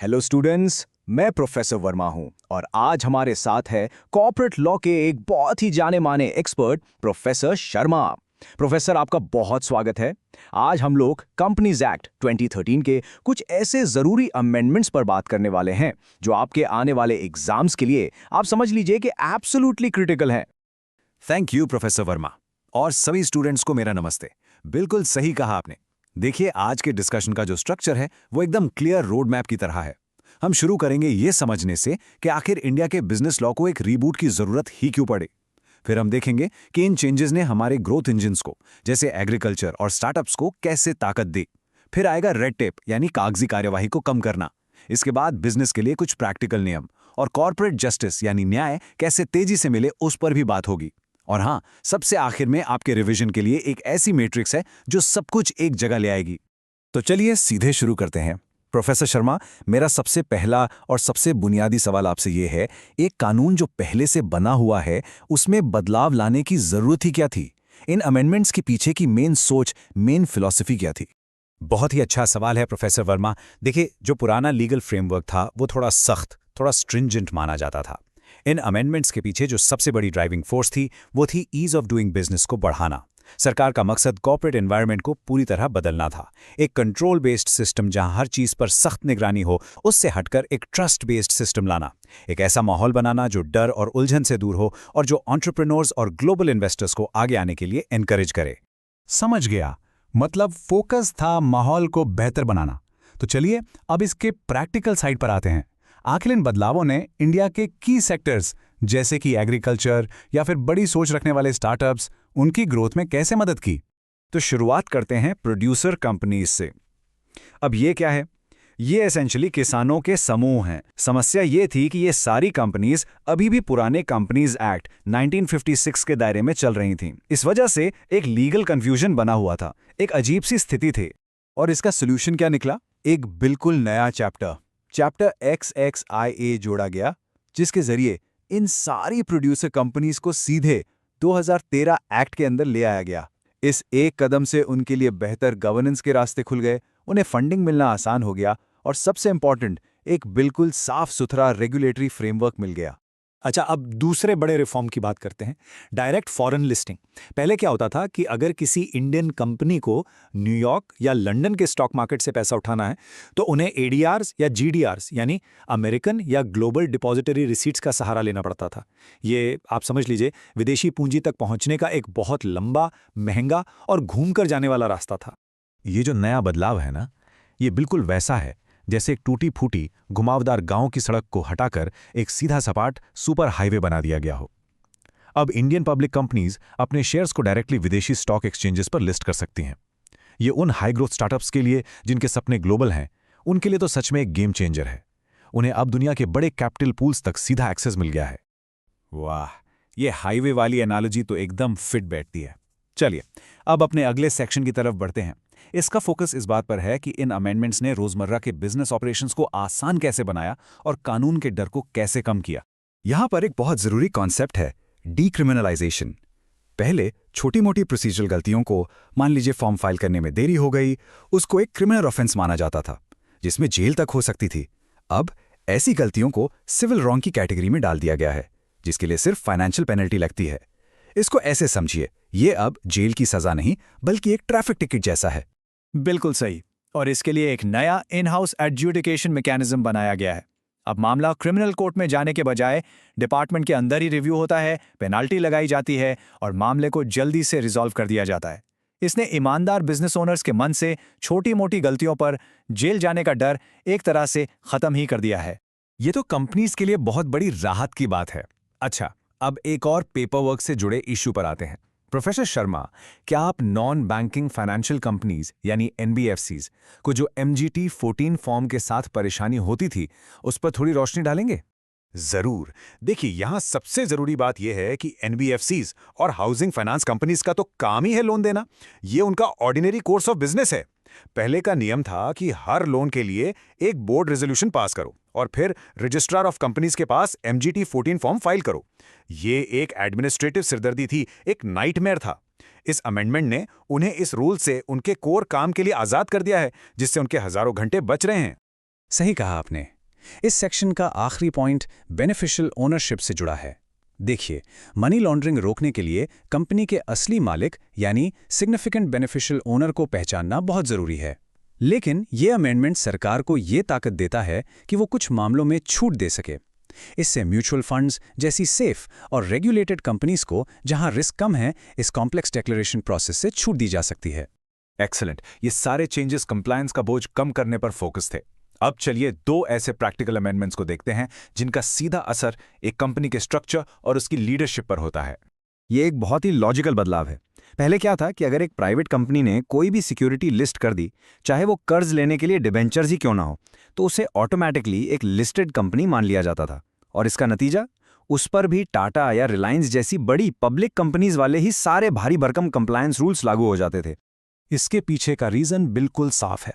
Hello students, मैं professor Verma हूं और आज हमारे साथ है कॉर्पोरेट लॉ के एक बहुत ही जाने माने एक्सपर्ट प्रोफेसर शर्मा। प्रोफेसर, आपका बहुत स्वागत है। आज हम लोग कंपनीज एक्ट 2013 के कुछ ऐसे जरूरी अमेंडमेंट्स पर बात करने वाले हैं जो आपके आने वाले एग्जाम्स के लिए आप समझ लीजिए कि एब्सोल्युटली क्रिटिकल हैं। Thank you professor Verma. और सभी स्टूडेंट्स को मेरा नमस्ते। बिल्कुल सही कहा आपने। देखिए, आज के डिस्कशन का जो स्ट्रक्चर है वो एकदम क्लियर रोड मैप की तरह है। हम शुरू करेंगे ये समझने से कि आखिर इंडिया के बिजनेस लॉ को एक रीबूट की जरूरत ही क्यों पड़े। फिर हम देखेंगे कि इन चेंजेस ने हमारे ग्रोथ इंजिन्स को, जैसे एग्रीकल्चर और स्टार्टअप्स को, कैसे ताकत दी। फिर आएगा रेड टेप यानी कागजी कार्यवाही को कम करना। इसके बाद बिजनेस के लिए कुछ प्रैक्टिकल नियम और कॉर्पोरेट जस्टिस यानी न्याय कैसे तेजी से मिले उस पर भी बात होगी। और हाँ, सबसे आखिर में आपके रिवीजन के लिए एक ऐसी मैट्रिक्स है जो सब कुछ एक जगह ले आएगी। तो चलिए सीधे शुरू करते हैं। प्रोफेसर शर्मा, मेरा सबसे पहला और सबसे बुनियादी सवाल आपसे ये है, एक कानून जो पहले से बना हुआ है उसमें बदलाव लाने की जरूरत ही क्या थी? इन अमेंडमेंट्स के पीछे की मेन सोच, मेन फिलॉसफी क्या थी? बहुत ही अच्छा सवाल है प्रोफेसर वर्मा। देखिए, जो पुराना लीगल फ्रेमवर्क था वो थोड़ा सख्त, थोड़ा स्ट्रिंजेंट माना जाता था। इन अमेंडमेंट्स के पीछे जो सबसे बड़ी ड्राइविंग फोर्स थी वो थी ईज ऑफ डूइंग बिजनेस को बढ़ाना। सरकार का मकसद कॉर्पोरेट एनवायरनमेंट को पूरी तरह बदलना था। एक कंट्रोल बेस्ड सिस्टम जहां हर चीज पर सख्त निगरानी हो, उससे हटकर एक ट्रस्ट बेस्ड सिस्टम लाना। एक ऐसा माहौल बनाना जो डर और उलझन से दूर हो और जो एंटरप्रेन्योर्स और ग्लोबल इन्वेस्टर्स को आगे आने के लिए एनकरेज करे। समझ गया, मतलब फोकस था माहौल को बेहतर बनाना। तो चलिए अब इसके प्रैक्टिकल साइड पर आते हैं। आखिर इन बदलावों ने इंडिया के की सेक्टर्स जैसे कि एग्रीकल्चर या फिर बड़ी सोच रखने वाले स्टार्टअप्स, उनकी ग्रोथ में कैसे मदद की? तो शुरुआत करते हैं प्रोड्यूसर कंपनीज से। अब ये क्या है? ये एसेंशियली किसानों के समूह हैं। समस्या ये थी कि ये सारी कंपनीज अभी भी पुराने कंपनीज एक्ट 1956 के दायरे में चल रही थीं। इस वजह से एक लीगल कंफ्यूजन बना हुआ था, एक अजीब सी स्थिति थी। और इसका सोल्यूशन क्या निकला? एक बिल्कुल नया चैप्टर XXIA जोड़ा गया, जिसके जरिए इन सारी प्रोड्यूसर कंपनीज को सीधे 2013 एक्ट के अंदर ले आया गया। इस एक कदम से उनके लिए बेहतर गवर्नेंस के रास्ते खुल गए, उन्हें फंडिंग मिलना आसान हो गया और सबसे इंपॉर्टेंट, एक बिल्कुल साफ सुथरा रेगुलेटरी फ्रेमवर्क मिल गया। अच्छा, अब दूसरे बड़े रिफॉर्म की बात करते हैं, डायरेक्ट फॉरेन लिस्टिंग। पहले क्या होता था कि अगर किसी इंडियन कंपनी को न्यूयॉर्क या लंदन के स्टॉक मार्केट से पैसा उठाना है तो उन्हें एडीआर्स या जीडीआर्स यानी अमेरिकन या ग्लोबल डिपॉजिटरी रिसीट्स का सहारा लेना पड़ता था। ये आप समझ लीजिए विदेशी पूंजी तक पहुंचने का एक बहुत लंबा, महंगा और घूमकर जाने वाला रास्ता था। ये जो नया बदलाव है ना, ये बिल्कुल वैसा है जैसे एक टूटी फूटी घुमावदार गांव की सड़क को हटाकर एक सीधा सपाट सुपर हाईवे बना दिया गया हो। अब इंडियन पब्लिक कंपनीज अपने शेयर्स को डायरेक्टली विदेशी स्टॉक एक्सचेंजेस पर लिस्ट कर सकती हैं। ये उन हाई ग्रोथ स्टार्टअप्स के लिए जिनके सपने ग्लोबल हैं, उनके लिए तो सच में एक गेम चेंजर है। उन्हें अब दुनिया के बड़े कैपिटल पूल्स तक सीधा एक्सेस मिल गया है। वाह, ये हाईवे वाली एनालॉजी तो एकदम फिट बैठती है। चलिए अब अपने अगले सेक्शन की तरफ बढ़ते हैं। इसका फोकस इस बात पर है कि इन अमेंडमेंट्स ने रोजमर्रा के बिजनेस ऑपरेशंस को आसान कैसे बनाया और कानून के डर को कैसे कम किया। यहां पर एक बहुत जरूरी कॉन्सेप्ट है, डीक्रिमिनलाइजेशन। पहले छोटी मोटी प्रोसीजरल गलतियों को, मान लीजिए फॉर्म फाइल करने में देरी हो गई, उसको एक क्रिमिनल ऑफेंस माना जाता था जिसमें जेल तक हो सकती थी। अब ऐसी गलतियों को सिविल रॉन्ग की कैटेगरी में डाल दिया गया है, जिसके लिए सिर्फ फाइनेंशियल पेनल्टी लगती है। इसको ऐसे समझिए, ये अब जेल की सजा नहीं बल्कि एक ट्रैफिक टिकट जैसा है। बिल्कुल सही। और इसके लिए एक नया इन हाउस एडजुडिकेशन मैकेनिज्म बनाया गया है। अब मामला क्रिमिनल कोर्ट में जाने के बजाय डिपार्टमेंट के अंदर ही रिव्यू होता है, पेनाल्टी लगाई जाती है और मामले को जल्दी से रिजॉल्व कर दिया जाता है। इसने ईमानदार बिजनेस ओनर्स के मन से छोटी मोटी गलतियों पर जेल जाने का डर एक तरह से खत्म ही कर दिया है। ये तो कंपनीज के लिए बहुत बड़ी राहत की बात है। अच्छा, अब एक और पेपर वर्क से जुड़े इश्यू पर आते हैं। प्रोफेसर शर्मा, क्या आप नॉन बैंकिंग फाइनेंशियल कंपनीज यानी एनबीएफसीज को जो MGT 14 फॉर्म के साथ परेशानी होती थी उस पर थोड़ी रोशनी डालेंगे? जरूर। देखिए, यहां सबसे जरूरी बात यह है कि एनबीएफसीज और हाउसिंग फाइनेंस कंपनीज का तो काम ही है लोन देना। ये उनका ऑर्डिनरी कोर्स ऑफ बिजनेस है। पहले का नियम था कि हर लोन के लिए एक बोर्ड रेजोल्यूशन पास करो और फिर रजिस्ट्रार ऑफ कंपनीज के पास MGT 14 फॉर्म फाइल करो। ये एक एडमिनिस्ट्रेटिव सिरदर्दी थी, एक नाइटमेयर था। इस अमेंडमेंट ने उन्हें इस रूल से उनके कोर काम के लिए आजाद कर दिया है, जिससे उनके हजारों घंटे बच रहे हैं। सही कहा आपने। इस सेक्शन का आखिरी पॉइंट बेनिफिशियल ओनरशिप से जुड़ा है। देखिए, मनी लॉन्ड्रिंग रोकने के लिए कंपनी के असली मालिक यानी सिग्निफिकेंट बेनिफिशियल ओनर को पहचानना बहुत जरूरी है। लेकिन ये अमेंडमेंट सरकार को ये ताकत देता है कि वो कुछ मामलों में छूट दे सके। इससे म्यूचुअल फंड्स जैसी सेफ और रेगुलेटेड कंपनीज को, जहां रिस्क कम है, इस कॉम्प्लेक्स डिक्लेरेशन प्रोसेस से छूट दी जा सकती है। एक्सीलेंट। ये सारे चेंजेस कंप्लायंस का बोझ कम करने पर फोकस थे। अब चलिए दो ऐसे प्रैक्टिकल अमेंडमेंट्स को देखते हैं जिनका सीधा असर एक कंपनी के स्ट्रक्चर और उसकी लीडरशिप पर होता है। ये एक बहुत ही लॉजिकल बदलाव है। पहले क्या था कि अगर एक प्राइवेट कंपनी ने कोई भी सिक्योरिटी लिस्ट कर दी, चाहे वो कर्ज लेने के लिए डिबेंचर्स ही क्यों ना हो, तो उसे ऑटोमैटिकली एक लिस्टेड कंपनी मान लिया जाता था। और इसका नतीजा, उस पर भी टाटा या रिलायंस जैसी बड़ी पब्लिक कंपनीज वाले ही सारे भारी भरकम कंप्लायंस रूल्स लागू हो जाते थे। इसके पीछे का रीजन बिल्कुल साफ है।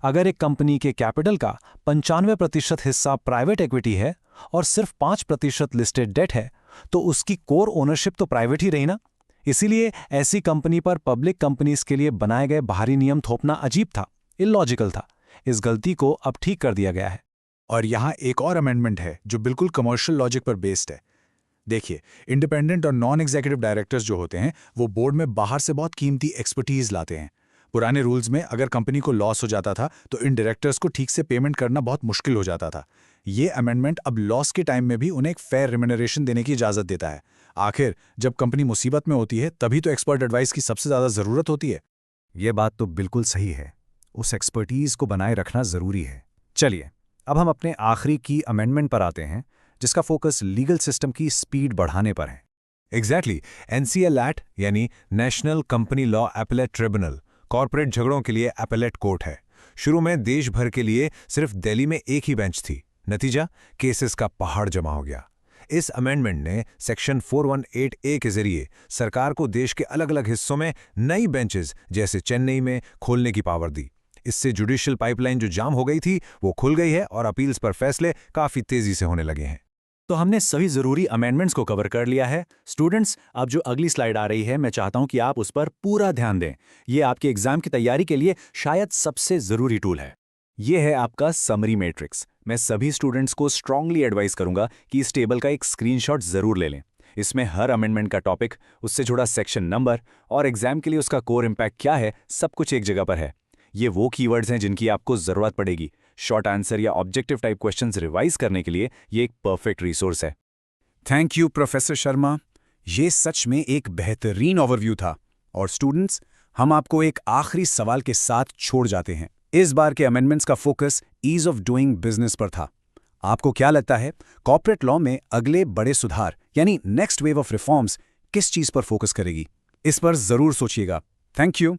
अगर एक कंपनी के कैपिटल का 95% हिस्सा प्राइवेट इक्विटी है और सिर्फ 5% लिस्टेड डेट है, तो उसकी कोर ओनरशिप तो प्राइवेट ही रही ना। इसीलिए ऐसी कंपनी पर पब्लिक कंपनीज के लिए बनाए गए बाहरी नियम थोपना अजीब था, इलॉजिकल था। इस गलती को अब ठीक कर दिया गया है। और यहाँ एक और अमेंडमेंट है जो बिल्कुल कमर्शियल लॉजिक पर बेस्ड है। देखिए, इंडिपेंडेंट और नॉन एग्जीक्यूटिव डायरेक्टर्स जो होते हैं वो बोर्ड में बाहर से बहुत कीमती एक्सपर्टीज लाते हैं। पुराने रूल्स में अगर कंपनी को लॉस हो जाता था तो इन डायरेक्टर्स को ठीक से पेमेंट करना बहुत मुश्किल हो जाता था। ये अमेंडमेंट अब लॉस के टाइम में भी उन्हें एक फेयर रिम्यूनरेशन देने की इजाजत देता है। आखिर जब कंपनी मुसीबत में होती है तभी तो एक्सपर्ट एडवाइस की सबसे ज्यादा जरूरत होती है। ये बात तो बिल्कुल सही है। उस एक्सपर्टीज को बनाए रखना जरूरी है। चलिए, अब हम अपने आखिरी की अमेंडमेंट पर आते हैं, जिसका फोकस लीगल सिस्टम की स्पीड बढ़ाने पर है। एग्जैक्टली, एनसीएल एक्ट यानी national company law appellate tribunal corporate झगड़ों के लिए एपेलेट कोर्ट है। शुरू में देश भर के लिए सिर्फ दिल्ली में एक ही बेंच थी। नतीजा, केसेस का पहाड़ जमा हो गया। इस अमेंडमेंट ने सेक्शन 418A के जरिए सरकार को देश के अलग अलग हिस्सों में नई बेंचेस जैसे चेन्नई में खोलने की पावर दी। इससे जुडिशियल पाइपलाइन जो जाम हो गई थी वो खुल गई है और अपील्स पर फैसले काफी तेजी से होने लगे हैं। तो हमने सभी जरूरी अमेंडमेंट्स को कवर कर लिया है। स्टूडेंट्स, अब जो अगली स्लाइड आ रही है, मैं चाहता हूं कि आप उस पर पूरा ध्यान दें। ये आपके एग्जाम की तैयारी के लिए शायद सबसे जरूरी टूल है। ये है आपका समरी मैट्रिक्स। मैं सभी स्टूडेंट्स को स्ट्रांगली एडवाइस करूंगा कि इस टेबल का एक स्क्रीनशॉट जरूर ले लें। इसमें हर अमेंडमेंट का टॉपिक, उससे जुड़ा सेक्शन नंबर और एग्जाम के लिए उसका कोर इम्पैक्ट क्या है, सब कुछ एक जगह पर है। ये वो कीवर्ड्स हैं जिनकी आपको जरूरत पड़ेगी। शॉर्ट आंसर या ऑब्जेक्टिव टाइप क्वेश्चंस रिवाइज करने के लिए ये एक परफेक्ट रिसोर्स है। Thank you professor Sharma. ये सच में एक बेहतरीन ओवरव्यू था। और स्टूडेंट्स, हम आपको एक आखिरी सवाल के साथ छोड़ जाते हैं। इस बार के अमेंडमेंट्स का focus ease of doing business पर था। आपको क्या लगता है, कॉर्पोरेट लॉ में अगले बड़े सुधार यानी नेक्स्ट वेव ऑफ रिफॉर्म्स किस चीज पर फोकस करेगी? इस पर जरूर सोचिएगा। Thank you.